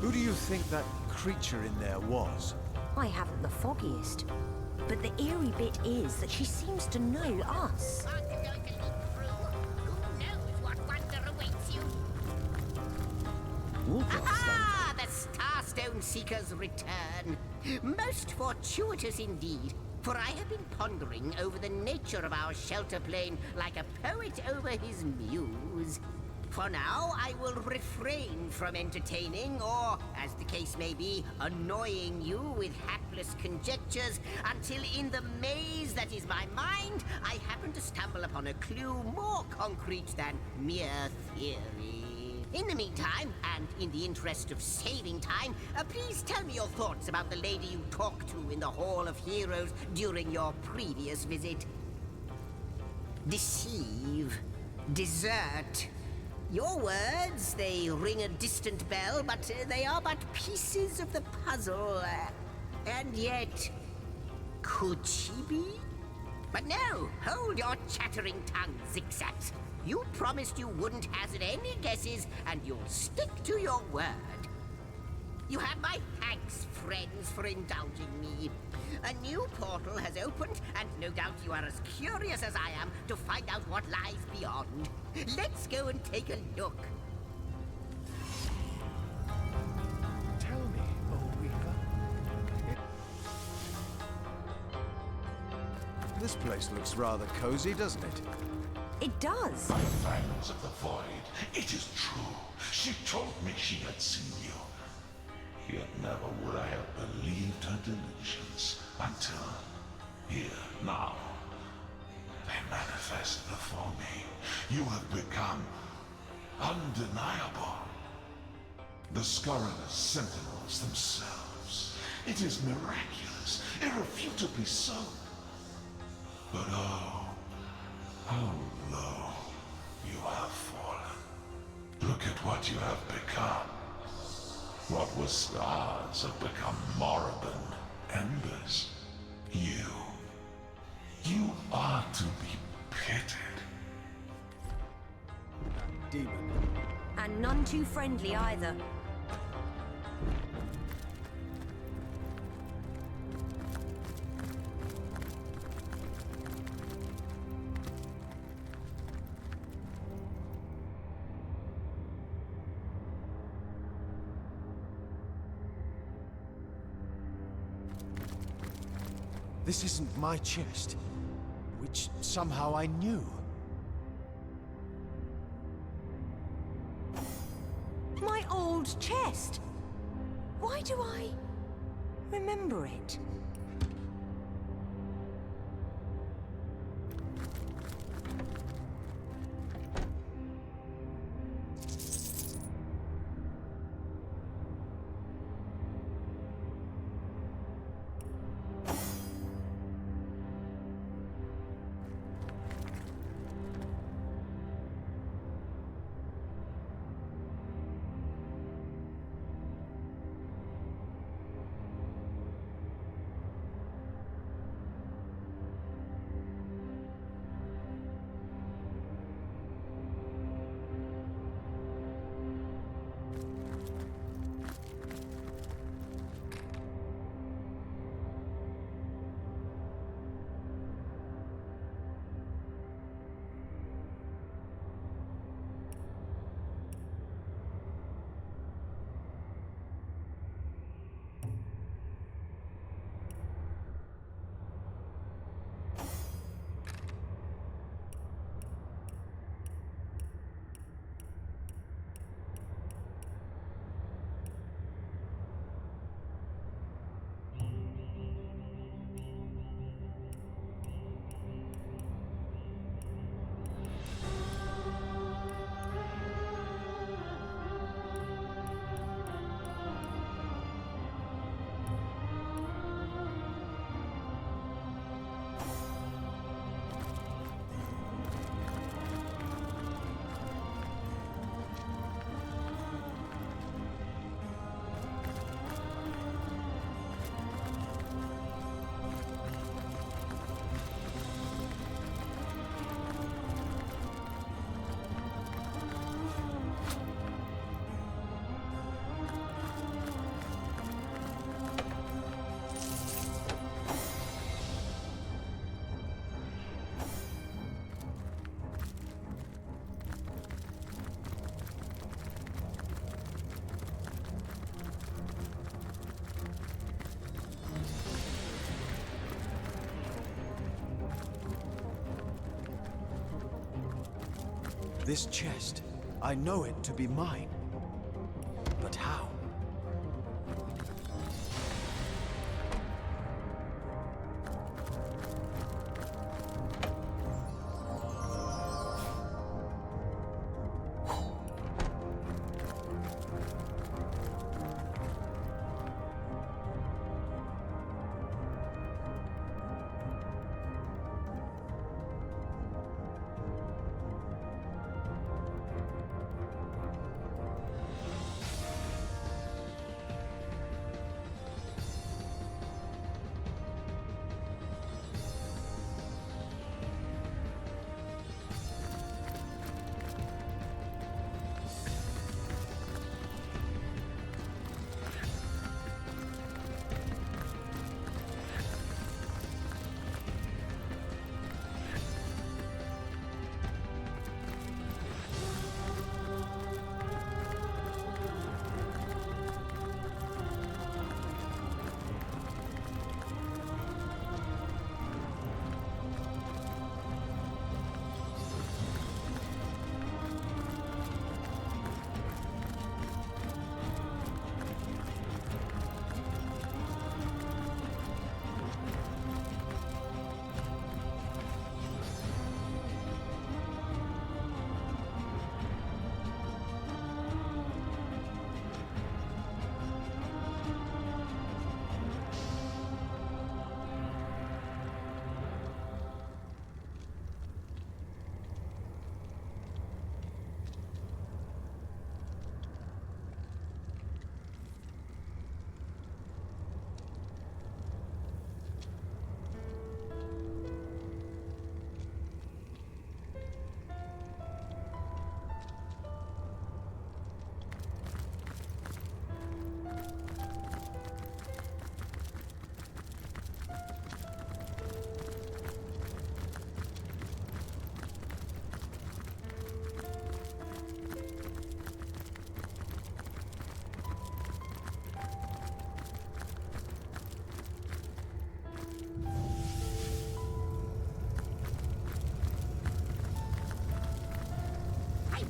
Who do you think that creature in there was? I haven't the foggiest. But the eerie bit is that she seems to know us. Aha! The Starstone Seekers return. Most fortuitous indeed, for I have been pondering over the nature of our shelter plane like a poet over his muse. For now, I will refrain from entertaining, or, as the case may be, annoying you with hapless conjectures, until in the maze that is my mind, I happen to stumble upon a clue more concrete than mere theory. In the meantime, and in the interest of saving time, please tell me your thoughts about the lady you talked to in the Hall of Heroes during your previous visit. Deceive. Desert. Your words, they ring a distant bell, but they are but pieces of the puzzle. And yet, could she be? But no, hold your chattering tongue, zigzags. You promised you wouldn't hazard any guesses, and you'll stick to your word. You have my thanks, friends, for indulging me. A new portal has opened, and no doubt you are as curious as I am to find out what lies beyond. Let's go and take a look. Tell me, oh Weaver. This place looks rather cozy, doesn't it? It does. My fans of the Void, it is true. She told me she had seen you. Yet never would I have believed her delusions until here, now. They manifest before me. You have become undeniable. The scurrilous sentinels themselves. It is miraculous, irrefutably so. But oh, how low you have fallen. Look at what you have become. What were stars have become moribund embers. You are to be pitied. That demon. And none too friendly either. This isn't my chest, which somehow I knew. My old chest! Why do I remember it? This chest, I know it to be mine. But how?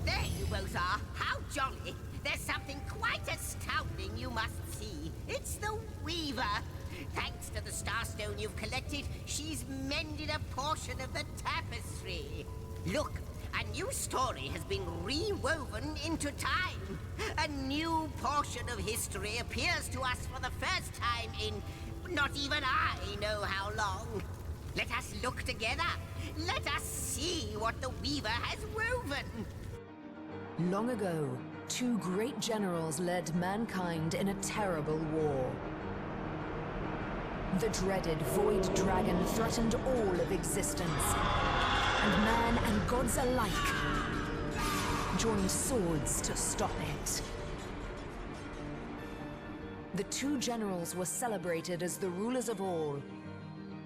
There you both are. How jolly. There's something quite astounding you must see. It's the Weaver. Thanks to the Starstone you've collected, she's mended a portion of the tapestry. Look, a new story has been rewoven into time. A new portion of history appears to us for the first time in not even I know how long. Let us look together. Let us see what the Weaver has woven. Long ago, two great generals led mankind in a terrible war. The dreaded Void Dragon threatened all of existence, and man and gods alike joined swords to stop it. The two generals were celebrated as the rulers of all,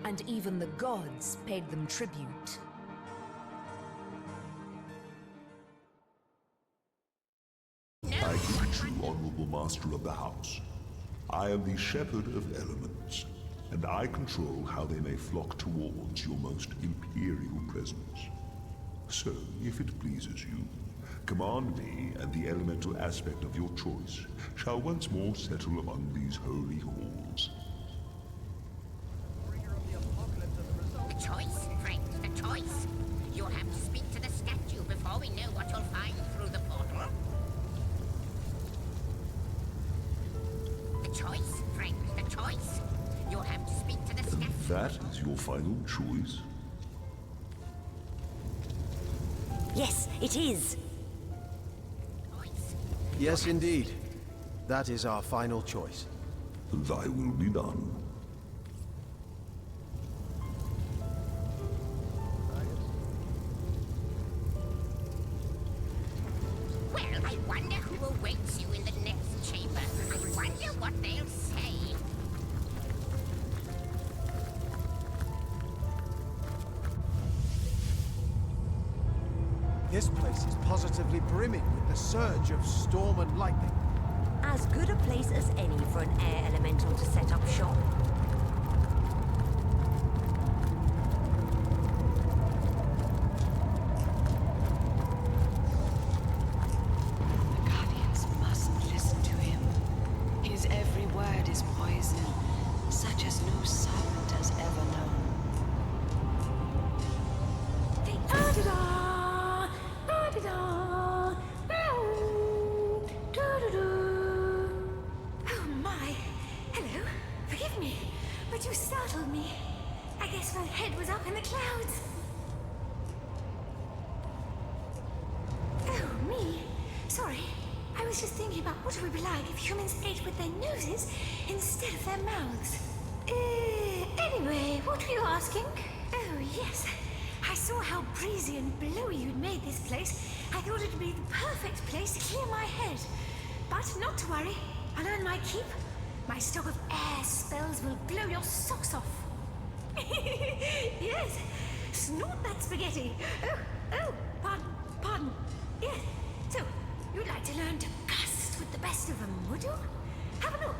and even the gods paid them tribute. I greet you, Honorable Master of the House. I am the Shepherd of Elements, and I control how they may flock towards your most imperial presence. So, if it pleases you, command me, and the elemental aspect of your choice shall once more settle among these holy halls. The choice, Frank, the choice. You'll have to speak to the statue before we know what you'll find through the portal. The choice, Frank, the choice. You'll have to speak to the statue. And that is your final choice? Yes, it is. Yes, indeed. That is our final choice. Thy will be done. Well, I wonder who awaits you in the next chamber. I wonder what they'll say. This place is positively brimming with the surge of storm and lightning. As good a place as any for an air elemental to set up shop. startled me. I guess my head was up in the clouds. Oh, me? Sorry. I was just thinking about what it would be like if humans ate with their noses instead of their mouths. Anyway, what were you asking? Oh, yes. I saw how breezy and blowy you'd made this place. I thought it'd be the perfect place to clear my head. But not to worry. I'll earn my keep. My stock of air spells will blow your socks off. Yes. Snort that spaghetti. Oh, pardon. Yes. So, you'd like to learn to gust with the best of them, would you? Have a look.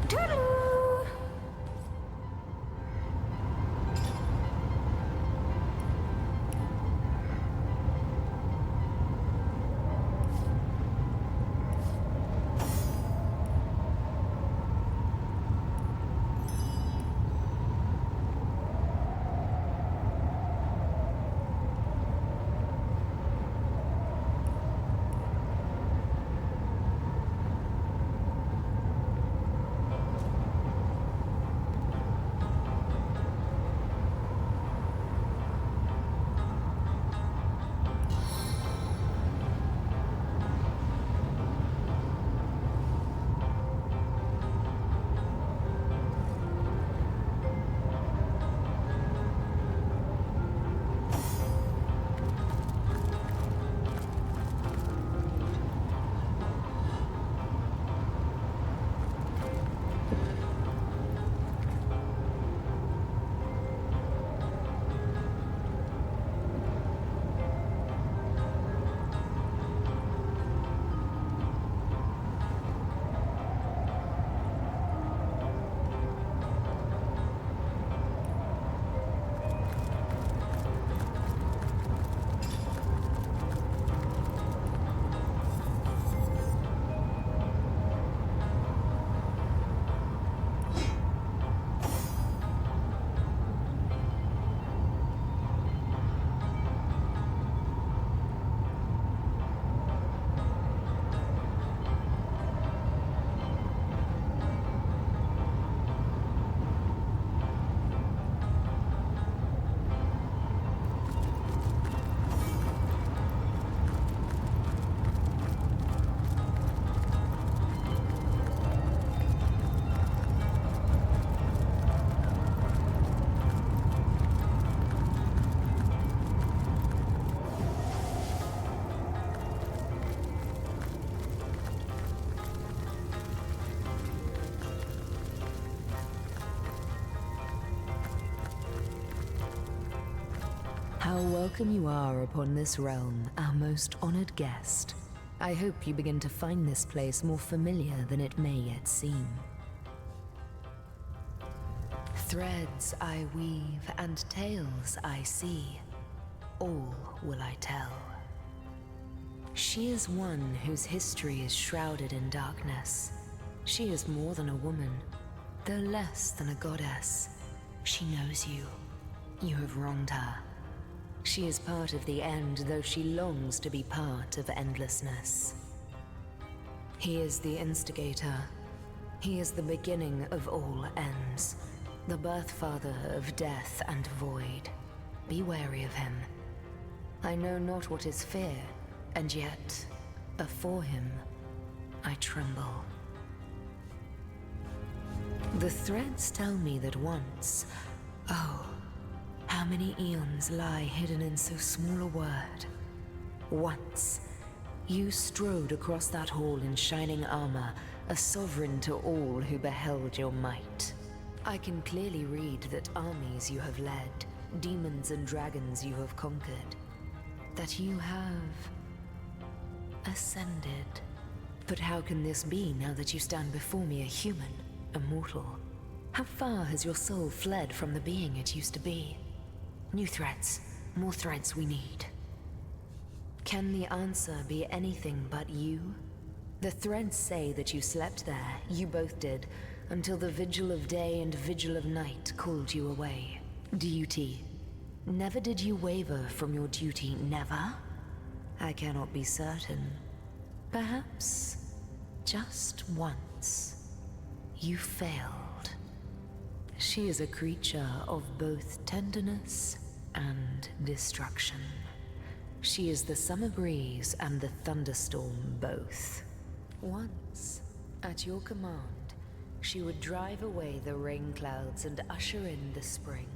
Toodaloo! How welcome you are upon this realm, our most honored guest. I hope you begin to find this place more familiar than it may yet seem. Threads I weave and tales I see, all will I tell. She is one whose history is shrouded in darkness. She is more than a woman, though less than a goddess. She knows you. You have wronged her. She is part of the end, though she longs to be part of endlessness. He is the instigator. He is the beginning of all ends, the birth father of death and void. Be wary of him. I know not what is fear, and yet, afore him, I tremble. The threads tell me that once, oh, how many eons lie hidden in so small a word? Once, you strode across that hall in shining armor, a sovereign to all who beheld your might. I can clearly read that armies you have led, demons and dragons you have conquered, that you have ascended. But how can this be now that you stand before me a human, a mortal? How far has your soul fled from the being it used to be? New threads, more threads we need. Can the answer be anything but you? The threads say that you slept there, you both did, until the vigil of day and vigil of night called you away. Duty. Never did you waver from your duty, never? I cannot be certain. Perhaps, just once, you failed. She is a creature of both tenderness and destruction. She is the summer breeze and the thunderstorm both. Once, at your command, she would drive away the rain clouds and usher in the spring.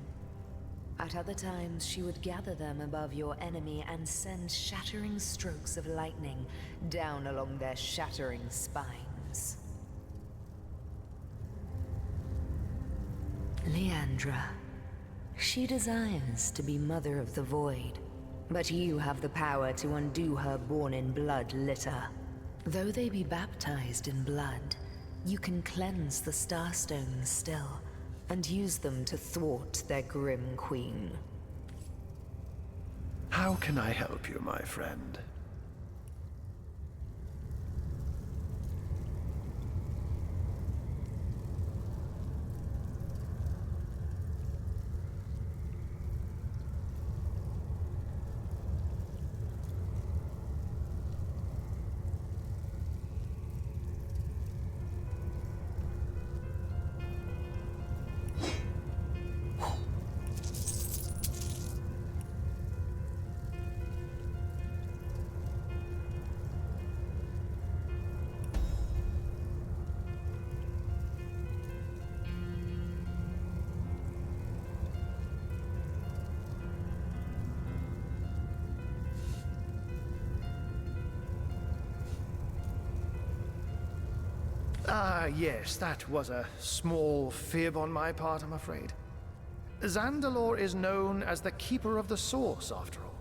At other times, she would gather them above your enemy and send shattering strokes of lightning down along their shattering spines. Leandra. She desires to be Mother of the Void, but you have the power to undo her born in blood litter. Though they be baptized in blood, You can cleanse the Starstones still, and use them to thwart their grim queen. How can I help you, my friend? Ah, yes, that was a small fib on my part, I'm afraid. Zandalore is known as the Keeper of the Source, after all.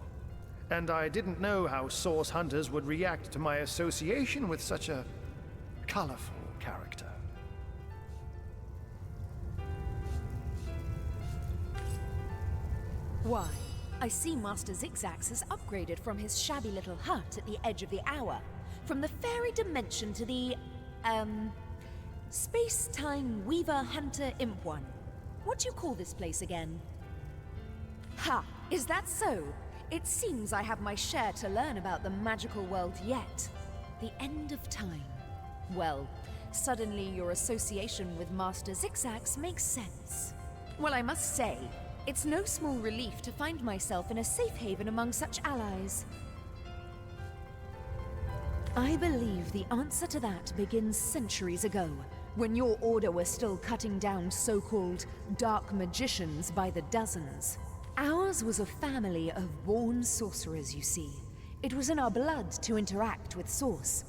And I didn't know how Source Hunters would react to my association with such a colorful character. Why, I see Master Zigzags has upgraded from his shabby little hut at the edge of the hour, from the fairy dimension to the, Space-Time Weaver Hunter Imp one. What do you call this place again? Ha! Is that so? It seems I have my share to learn about the magical world yet. The end of time. Well, suddenly your association with Master Zigzags makes sense. Well, I must say, it's no small relief to find myself in a safe haven among such allies. I believe the answer to that begins centuries ago, when your order was still cutting down so-called dark magicians by the dozens. Ours was a family of born sorcerers, you see. It was in our blood to interact with Source.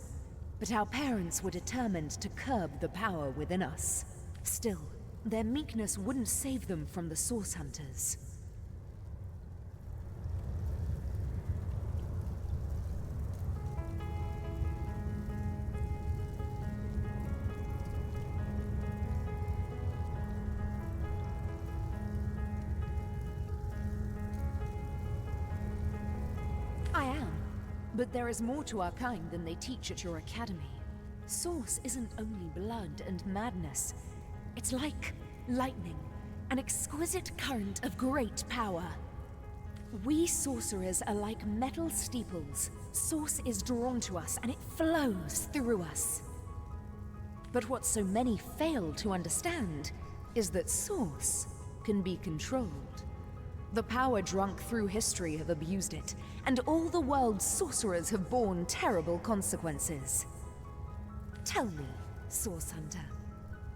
But our parents were determined to curb the power within us. Still, their meekness wouldn't save them from the Source Hunters. I am. But there is more to our kind than they teach at your academy. Source isn't only blood and madness. It's like lightning, an exquisite current of great power. We sorcerers are like metal steeples. Source is drawn to us and it flows through us. But what so many fail to understand is that Source can be controlled. The power-drunk through history have abused it, and all the world's sorcerers have borne terrible consequences. Tell me, Source Hunter,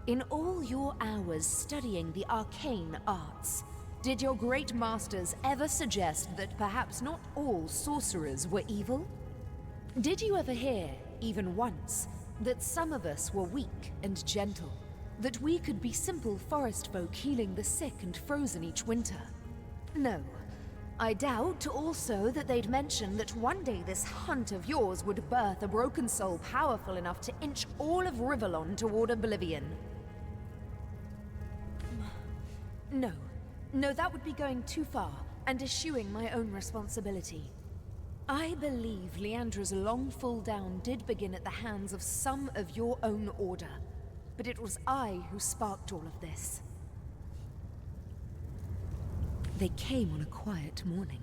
in all your hours studying the arcane arts, did your great masters ever suggest that perhaps not all sorcerers were evil? Did you ever hear, even once, that some of us were weak and gentle, that we could be simple forest folk healing the sick and frozen each winter? No. I doubt also that they'd mention that one day this hunt of yours would birth a broken soul powerful enough to inch all of Rivellon toward oblivion. No. No, that would be going too far, and eschewing my own responsibility. I believe Leandra's long fall down did begin at the hands of some of your own order, but it was I who sparked all of this. They came on a quiet morning.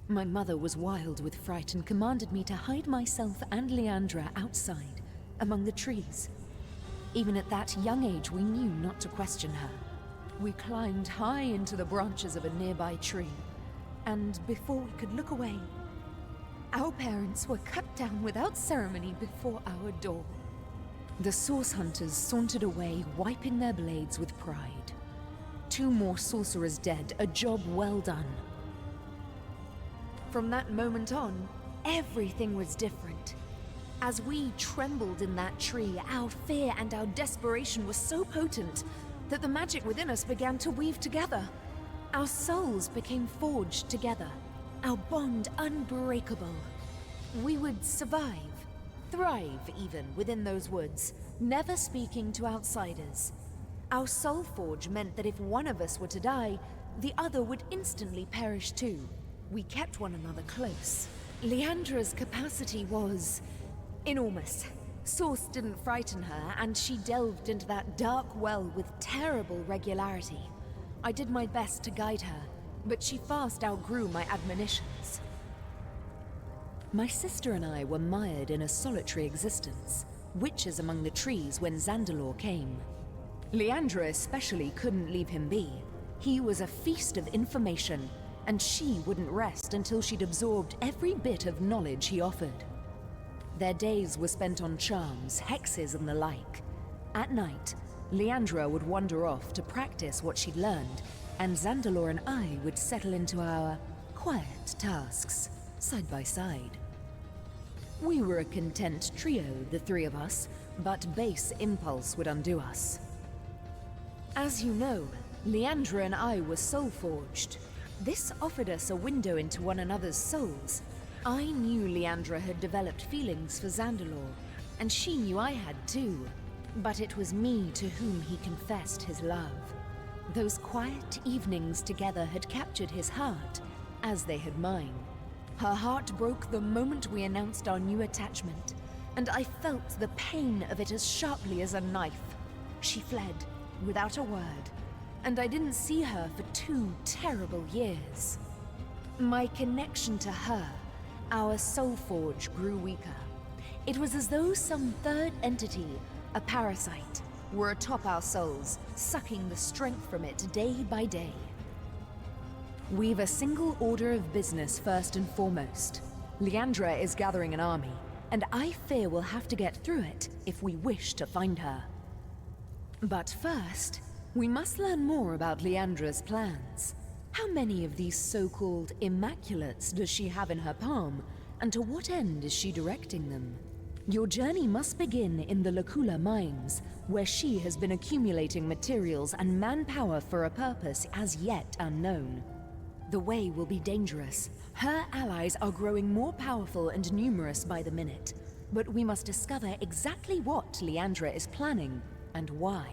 My mother was wild with fright and commanded me to hide myself and Leandra outside, among the trees. Even at that young age, we knew not to question her. We climbed high into the branches of a nearby tree, and before we could look away, our parents were cut down without ceremony before our door. The Source Hunters sauntered away, wiping their blades with pride. 2 more sorcerers dead, a job well done. From that moment on, everything was different. As we trembled in that tree, our fear and our desperation were so potent that the magic within us began to weave together. Our souls became forged together, our bond unbreakable. We would survive, thrive even, within those woods, never speaking to outsiders. Our soul forge meant that if one of us were to die, the other would instantly perish too. We kept one another close. Leandra's capacity was enormous. Source didn't frighten her, and she delved into that dark well with terrible regularity. I did my best to guide her, but she fast outgrew my admonitions. My sister and I were mired in a solitary existence, witches among the trees when Zandalor came. Leandra especially couldn't leave him be. He was a feast of information, and she wouldn't rest until she'd absorbed every bit of knowledge he offered. Their days were spent on charms, hexes, and the like. At night, Leandra would wander off to practice what she'd learned, and Zandalor and I would settle into our quiet tasks, side by side. We were a content trio, the three of us, but base impulse would undo us. As you know, Leandra and I were soul-forged. This offered us a window into one another's souls. I knew Leandra had developed feelings for Zandalor, and she knew I had too. But it was me to whom he confessed his love. Those quiet evenings together had captured his heart, as they had mine. Her heart broke the moment we announced our new attachment, and I felt the pain of it as sharply as a knife. She fled, without a word, and I didn't see her for 2 terrible years. My connection to her, our soul forge, grew weaker. It was as though some third entity, a parasite, were atop our souls, sucking the strength from it day by day. We've a single order of business first and foremost. Leandra is gathering an army, and I fear we'll have to get through it if we wish to find her. But first, we must learn more about Leandra's plans. How many of these so-called Immaculates does she have in her palm, and to what end is she directing them? Your journey must begin in the Lacula mines, where she has been accumulating materials and manpower for a purpose as yet unknown. The way will be dangerous. Her allies are growing more powerful and numerous by the minute, but we must discover exactly what Leandra is planning and why.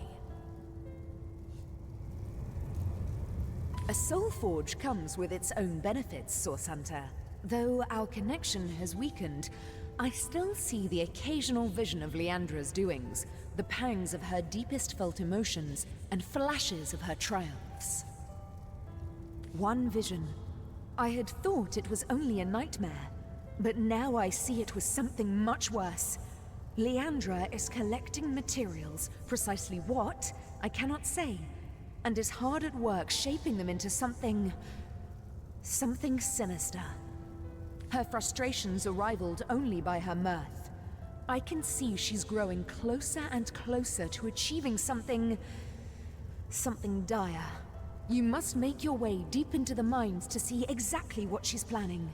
A soul forge comes with its own benefits, Source Hunter. Though our connection has weakened, I still see the occasional vision of Leandra's doings, the pangs of her deepest felt emotions, and flashes of her triumphs. One vision. I had thought it was only a nightmare, but now I see it was something much worse. Leandra is collecting materials, precisely what, I cannot say, and is hard at work shaping them into something sinister. Her frustrations are rivaled only by her mirth. I can see she's growing closer and closer to achieving something dire. You must make your way deep into the mines to see exactly what she's planning.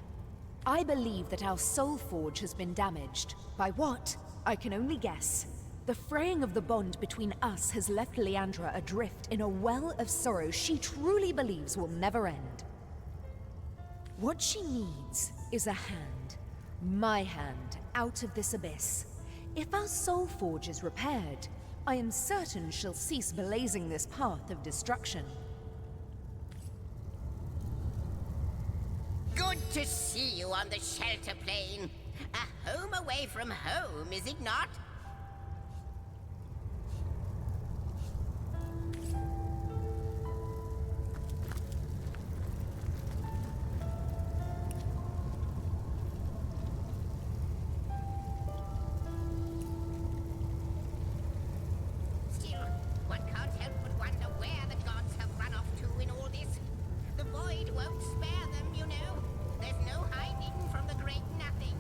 I believe that our soul forge has been damaged. By what? I can only guess. The fraying of the bond between us has left Leandra adrift in a well of sorrow she truly believes will never end. What she needs is a hand, my hand, out of this abyss. If our soul forge is repaired, I am certain she'll cease blazing this path of destruction. Good to see you on the shelter plane. A home away from home, is it not? Still, one can't help but wonder where the gods have run off to in all this. The void won't spare them, you know. There's no hiding from the great nothing.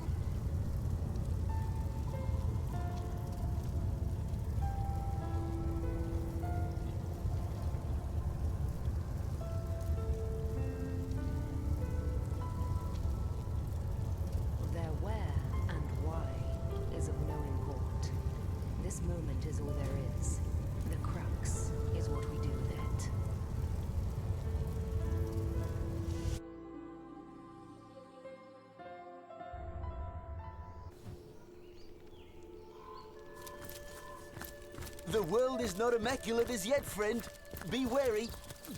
The world is not immaculate as yet, friend. Be wary,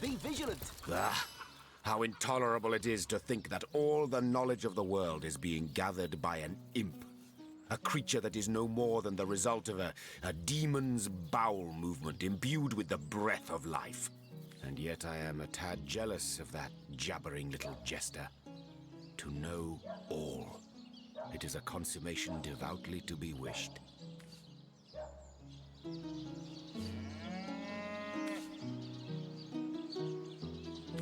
be vigilant. Ah, how intolerable it is to think that all the knowledge of the world is being gathered by an imp. A creature that is no more than the result of a demon's bowel movement imbued with the breath of life. And yet I am a tad jealous of that jabbering little jester. To know all. It is a consummation devoutly to be wished.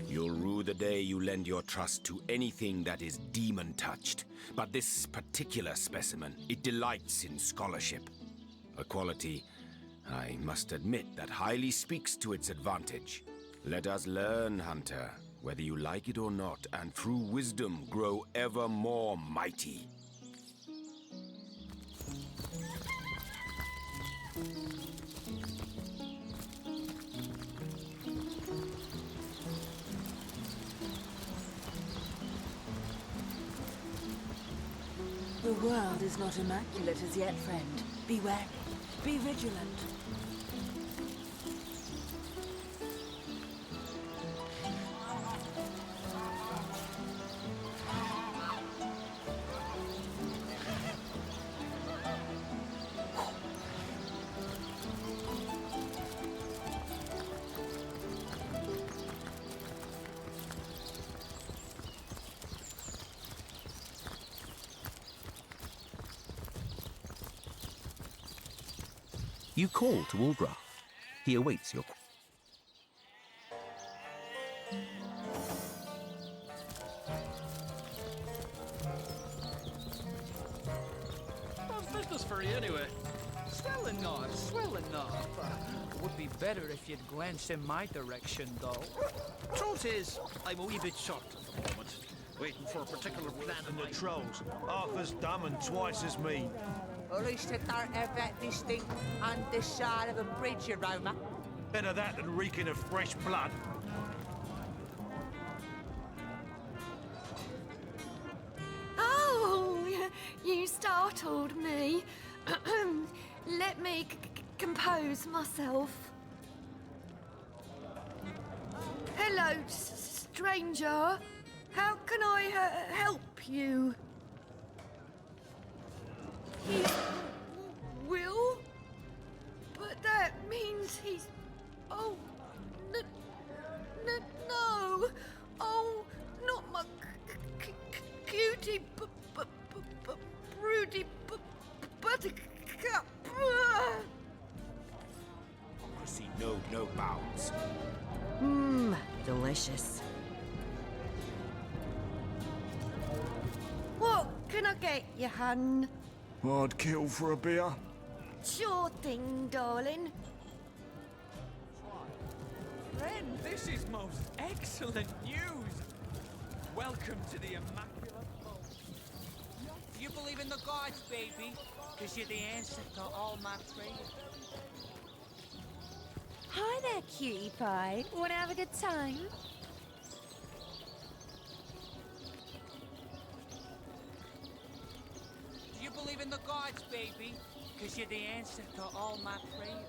You'll rue the day you lend your trust to anything that is demon-touched. But this particular specimen, it delights in scholarship. A quality, I must admit, that highly speaks to its advantage. Let us learn, Hunter, whether you like it or not, and through wisdom grow ever more mighty. The world is not immaculate as yet, friend. Be wary. Be vigilant. You call to Ulgraf. He awaits your... How's business for you anyway? Swell enough, swell enough. Would be better if you'd glanced in my direction, though. Truth is, I'm a wee bit short at the moment. Waiting for a particular plan And the trolls, half as dumb and twice as mean. At least they don't have that distinct underside of a bridge aroma. Better that than reeking of fresh blood. Oh, you startled me. Let me compose myself. Hello, stranger. How can I help you? He will? But that means he's... Oh, no. Oh, not my cutie, broody buttercup. Hypocrisy know no bounds. Delicious. What can I get you, hun? I'd kill for a beer. Sure thing, darling. Friend, this is most excellent news. Welcome to the Immaculate Home. Do you believe in the gods, baby? Because you're the answer to all my prayers. Hi there, cutie pie. Want to have a good time? Do you believe in the gods, baby? Because you're the answer to all my prayers.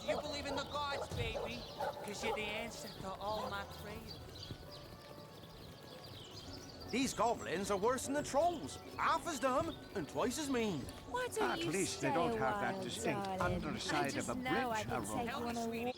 Do you believe in the gods, baby? Because you're the answer to all my prayers. These goblins are worse than the trolls. Half as dumb and twice as mean. Why don't At you least they stay don't a have that while, distinct darling? underside I of just a know I bridge can take aroma. you on a walk.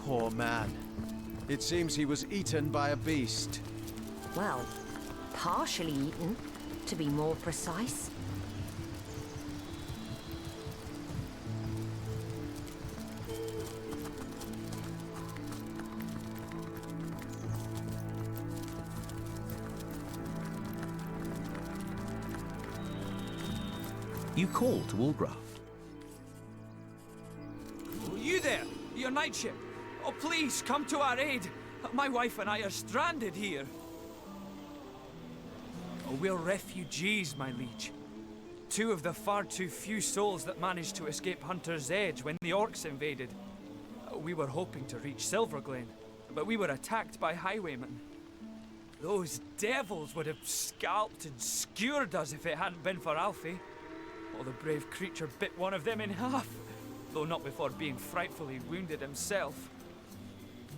Poor man. It seems he was eaten by a beast. Well, partially eaten, to be more precise. You call to Walgraft. Oh, you there! Your knightship! Oh, please, come to our aid! My wife and I are stranded here. Oh, we're refugees, my liege. Two of the far too few souls that managed to escape Hunter's Edge when the orcs invaded. We were hoping to reach Silverglen, but we were attacked by highwaymen. Those devils would have scalped and skewered us if it hadn't been for Alfie. Oh, the brave creature bit one of them in half, though not before being frightfully wounded himself.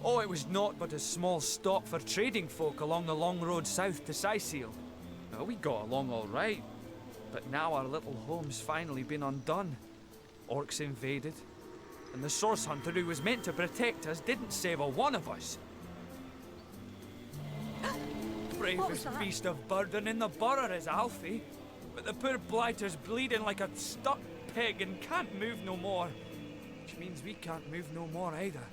Oh, it was naught but a small stop for trading folk along the long road south to Sicil. We got along all right, but now our little home's finally been undone. Orcs invaded, and the source hunter who was meant to protect us didn't save a one of us. Bravest beast of burden in the borough is Alfie, but the poor blighter's bleeding like a stuck pig and can't move no more. Which means we can't move no more either.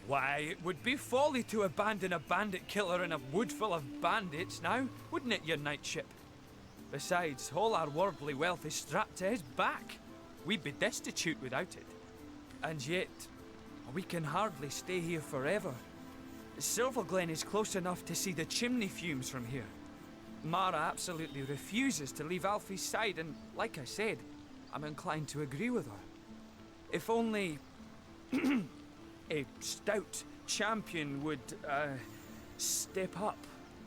Why, it would be folly to abandon a bandit killer in a wood full of bandits now, wouldn't it, your knightship? Besides, all our worldly wealth is strapped to his back. We'd be destitute without it. And yet, we can hardly stay here forever. Silverglen is close enough to see the chimney fumes from here. Mara absolutely refuses to leave Alfie's side, and like I said, I'm inclined to agree with her. If only a stout champion would, step up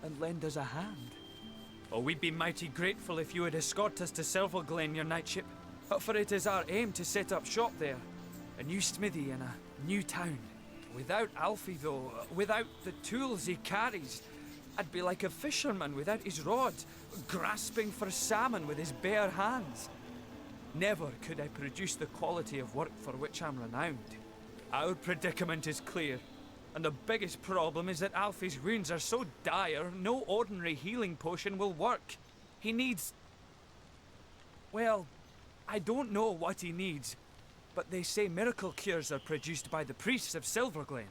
and lend us a hand. Oh, we'd be mighty grateful if you would escort us to Silverglen, your knightship. For it is our aim to set up shop there. A new smithy in a new town. Without Alfie, though, without the tools he carries, I'd be like a fisherman without his rod, grasping for salmon with his bare hands. Never could I produce the quality of work for which I'm renowned. Our predicament is clear, and the biggest problem is that Alfie's wounds are so dire, no ordinary healing potion will work. He needs... well, I don't know what he needs, but they say miracle cures are produced by the priests of Silverglen.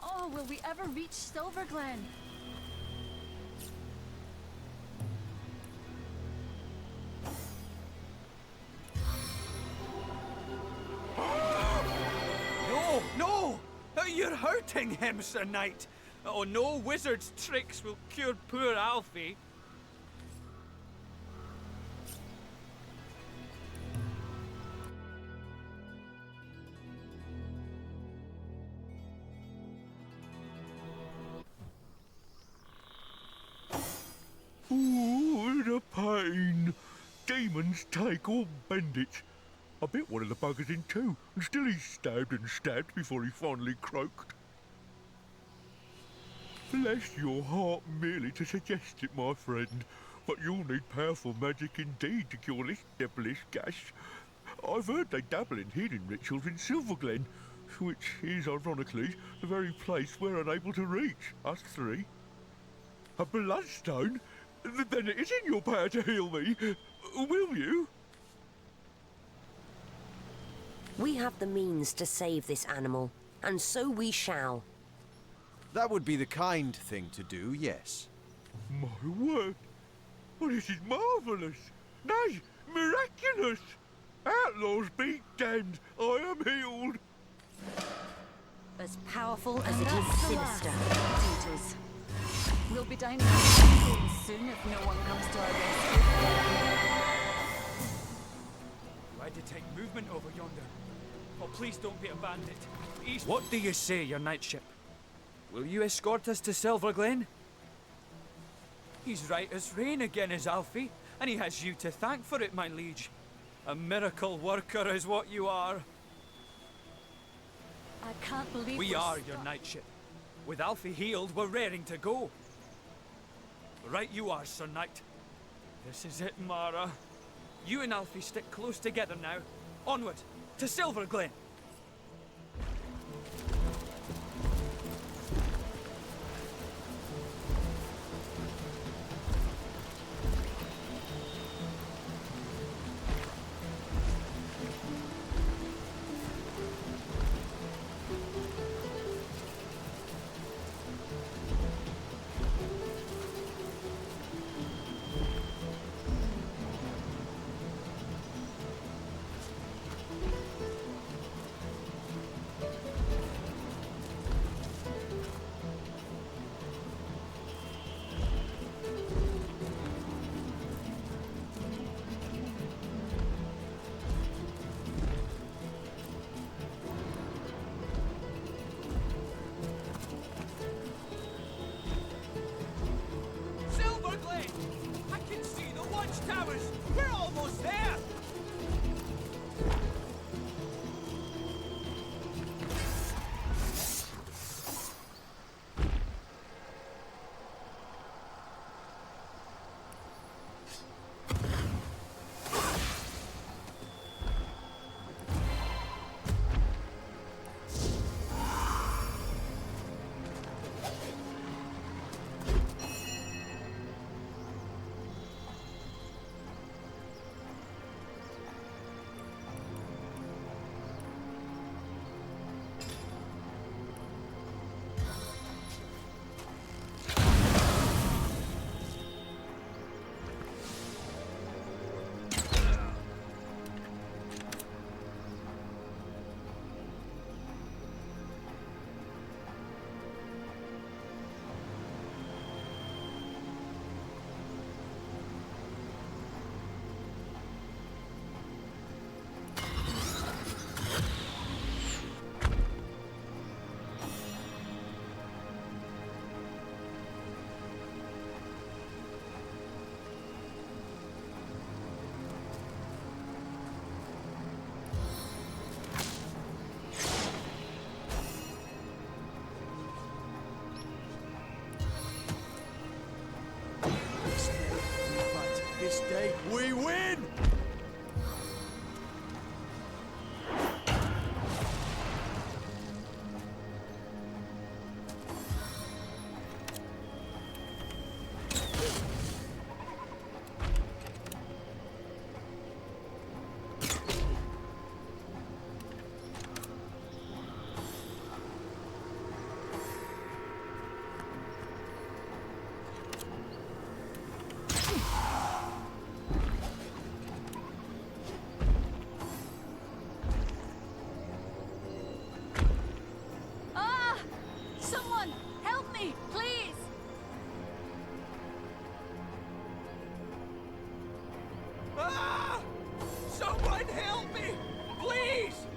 Oh, will we ever reach Silverglen? No! You're hurting him, Sir Knight! Oh, no wizard's tricks will cure poor Alfie. Ooh, the pain. Demons take all bandits. I bit one of the buggers in two, and still he stabbed and stabbed before he finally croaked. Bless your heart merely to suggest it, my friend, but you'll need powerful magic indeed to cure this devilish gash. I've heard they dabble in healing rituals in Silverglen, which is, ironically, the very place we're unable to reach, us three. A bloodstone? Then it is in your power to heal me. Will you? We have the means to save this animal, and so we shall. That would be the kind thing to do, yes. My word! Well, this is marvellous! Nay, miraculous! Outlaws be damned! I am healed! As powerful as it is sinister. Beatles. We'll be dining out soon if no one comes to our rescue. I detect movement over yonder. Oh, please don't be a bandit. Please. What do you say, your knightship? Will you escort us to Silverglen? He's right as rain again, is Alfie, and he has you to thank for it, my liege. A miracle worker is what you are. I can't believe we are your knightship. With Alfie healed, we're raring to go. Right you are, Sir Knight. This is it, Mara. You and Alfie stick close together now. Onward, to Silverglen. This day, we win! Ah! Someone, help me, please! Ah! Someone help me! Please!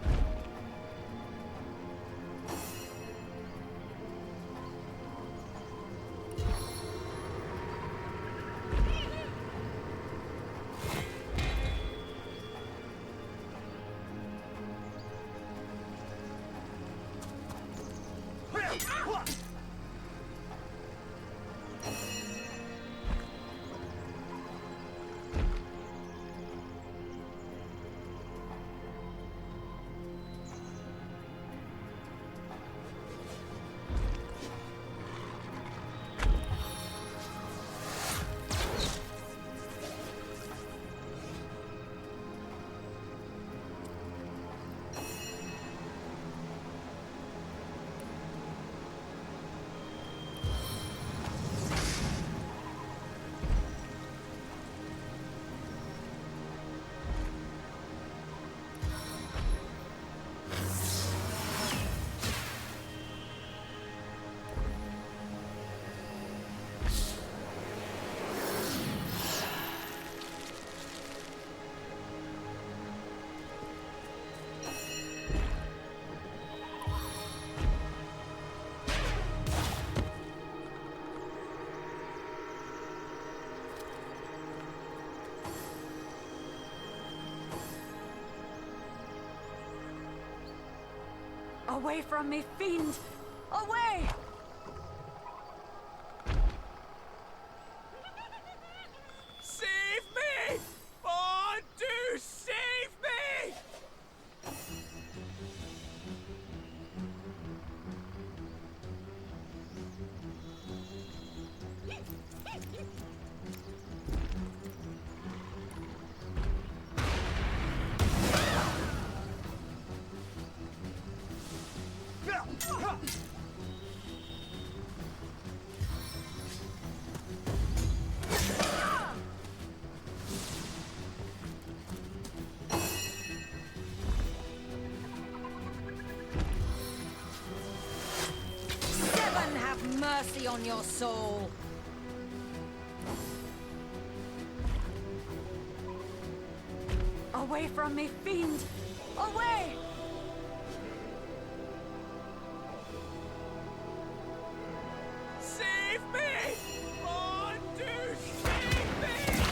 Away from me, fiend! Away! Save me! Oh, do save me! Seven have mercy on your soul. Away from me, fiend! Away! Save me! Oh, do save me!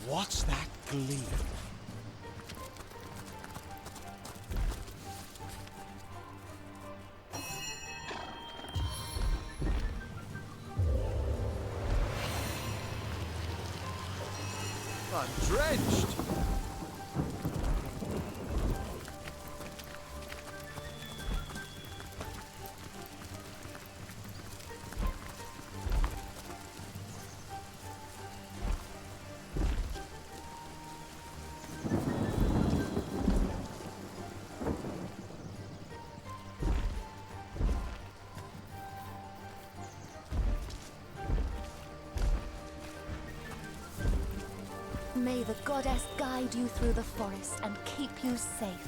What's that gleam? I'm drenched! May the goddess guide you through the forest and keep you safe.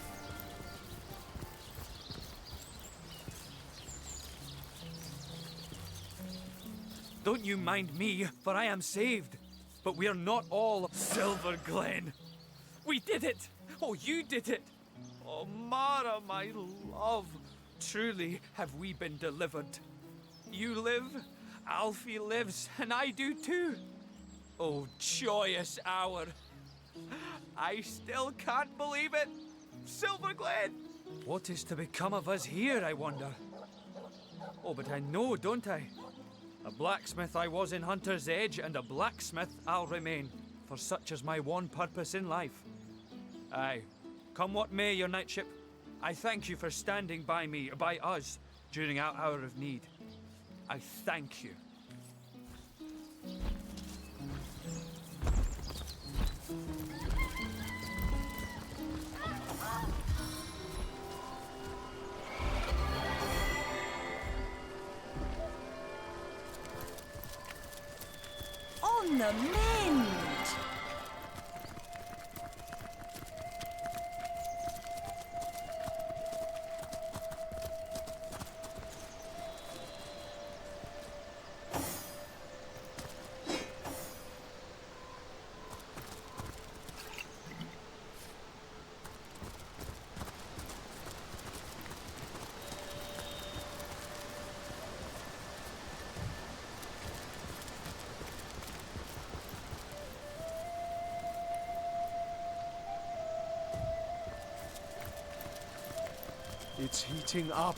Don't you mind me, for I am saved. But we are not all Silver Glen. We did it! Oh, you did it! Oh, Mara, my love. Truly have we been delivered. You live, Alfie lives, and I do too. Oh, joyous hour. I still can't believe it. Silver Glen! What is to become of us here, I wonder? Oh, but I know, don't I? A blacksmith I was in Hunter's Edge, and a blacksmith I'll remain, for such is my one purpose in life. Aye, come what may, your knightship, I thank you for standing by me, by us, during our hour of need. I thank you. On the mend! It's heating up.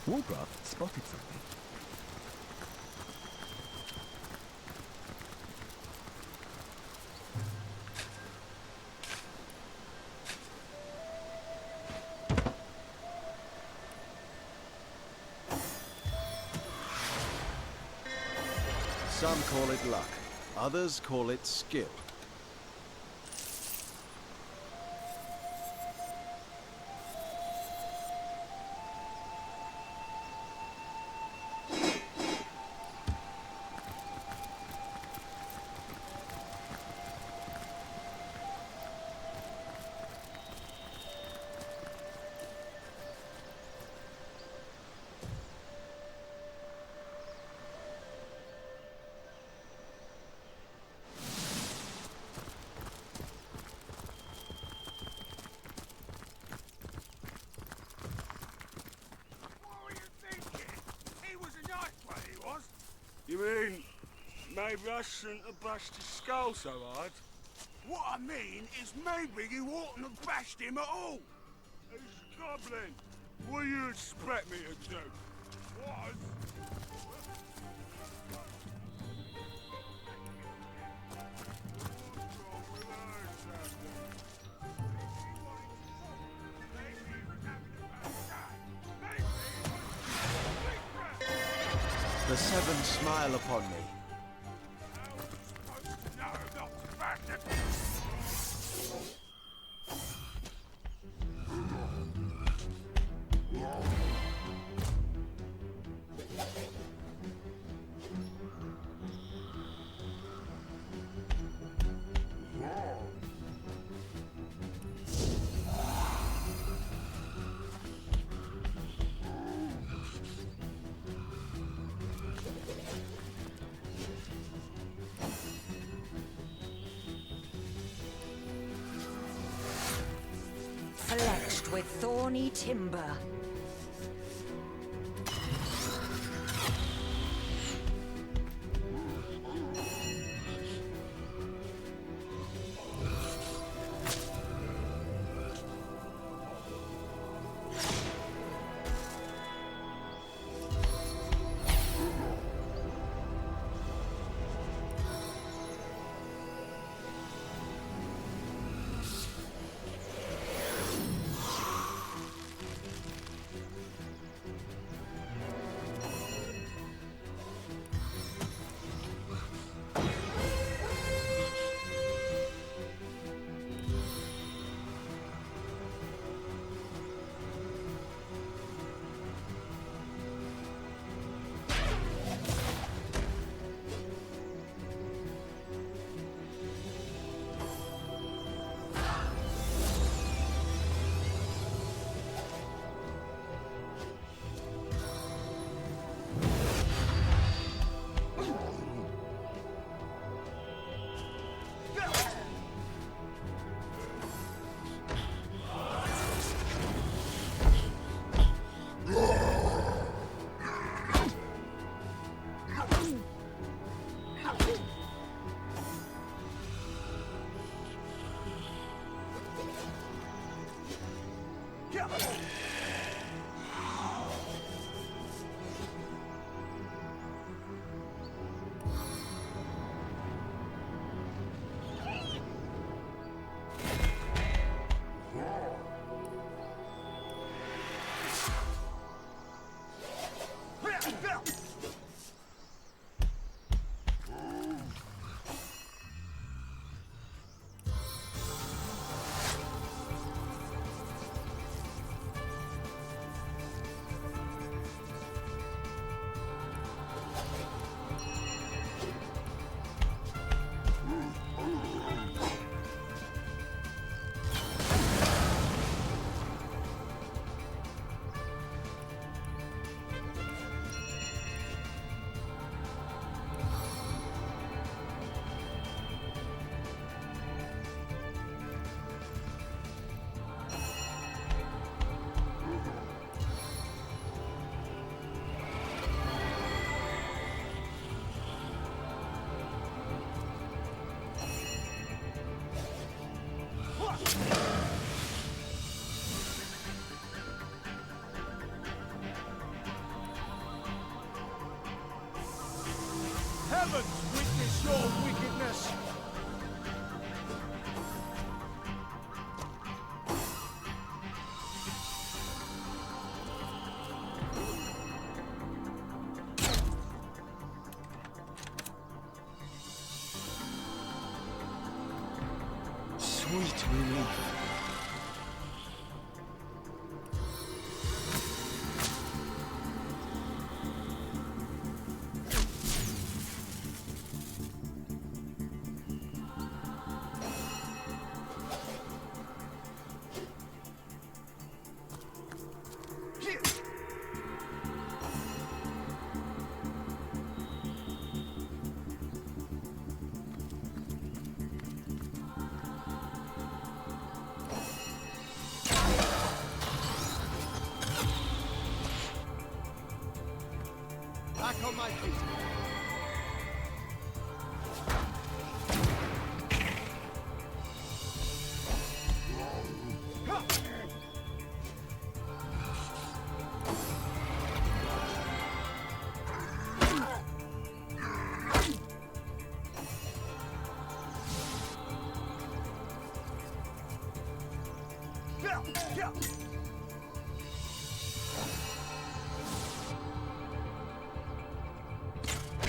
Wargraf spotted something. Some call it luck, others call it skill. You mean, maybe I shouldn't have bashed his skull so hard? What I mean is maybe you oughtn't have bashed him at all. He's a goblin. What do you expect me to do? What? The Seven smile upon me. Fletched with thorny timber. heavens witness your wickedness! Sweet relief. Back on my feet.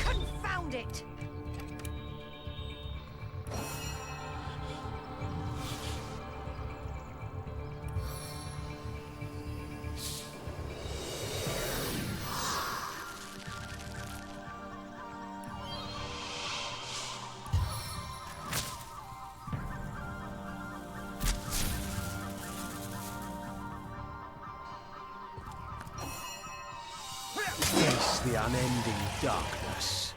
Confound it! Face the unending darkness.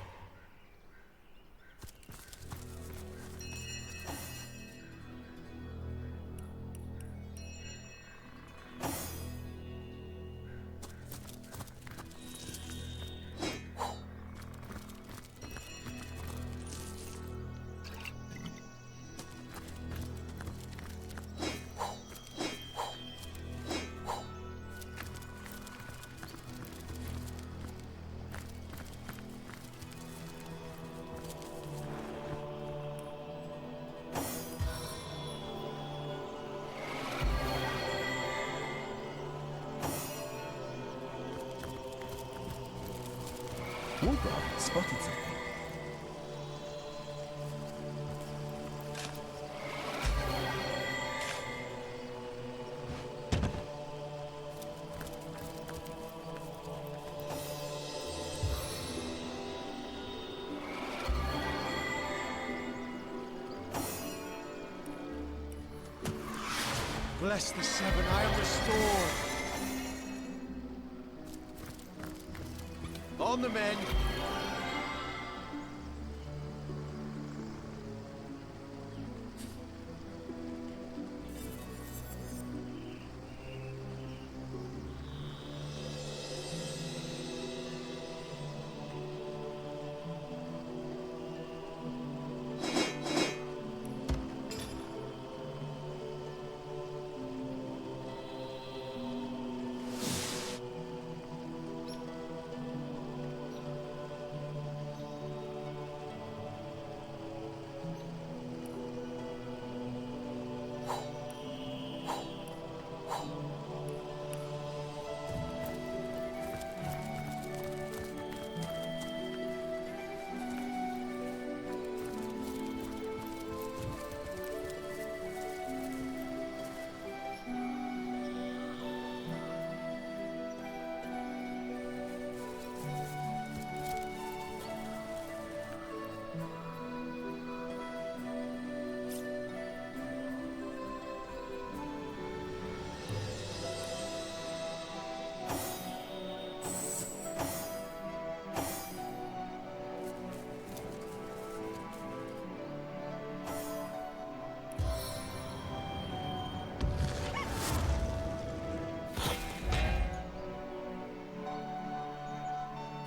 Wardrop spotted something. Bless the seven, I am restored. On the men.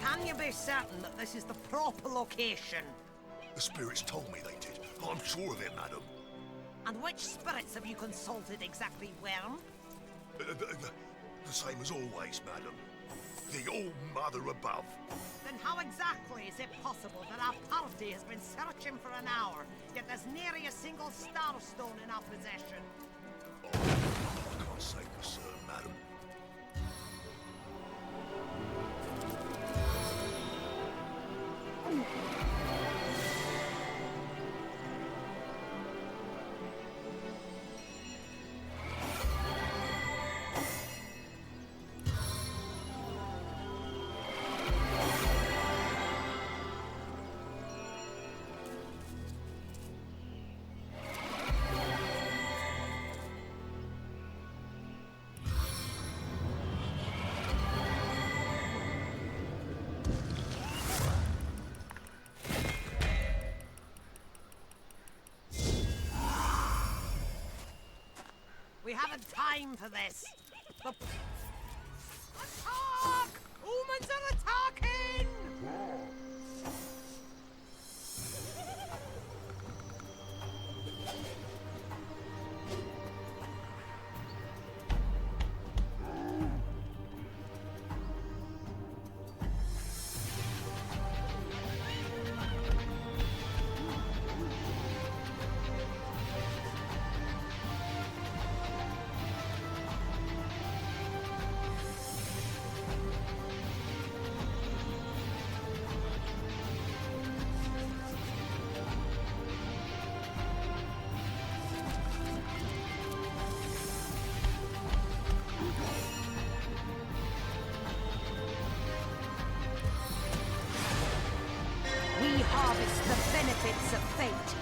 Can you be certain that this is the proper location? The spirits told me they did. I'm sure of it, madam. And which spirits have you consulted exactly, Worm? The same as always, madam. The All-Mother above. Then Then how exactly is it possible that our party has been searching for an hour, yet there's nary a single starstone in our possession? I can't say for certain, madam. We haven't time for this. Attack! Humans are attacking! We harvest the benefits of fate.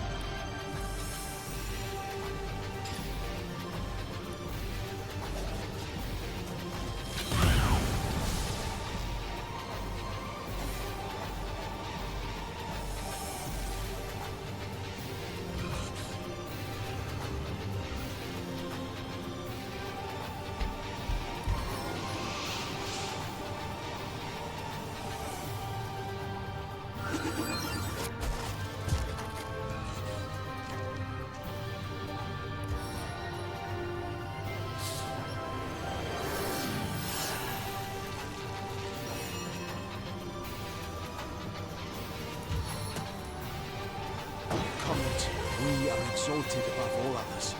Comrades, we are exalted above all others.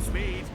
Speed.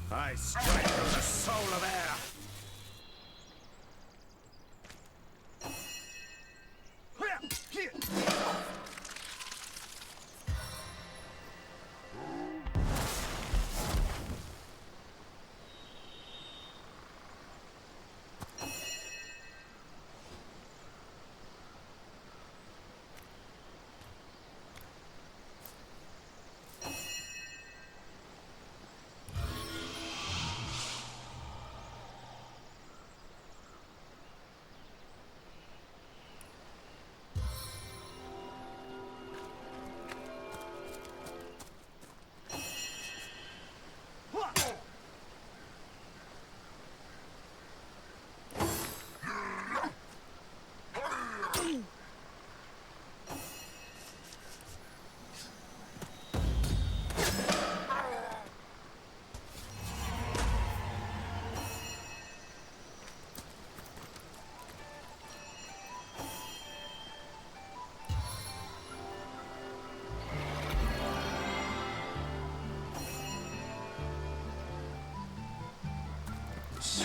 I strike from the soul of air.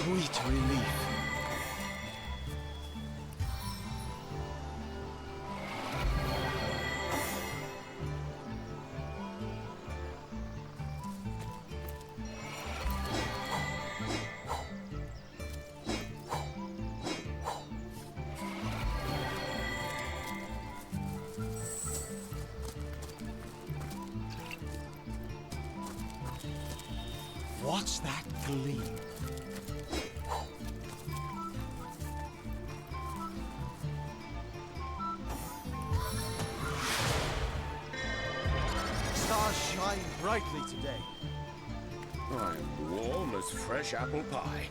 Sweet relief. What's that gleam? Stars shine brightly today. I'm warm as fresh apple pie.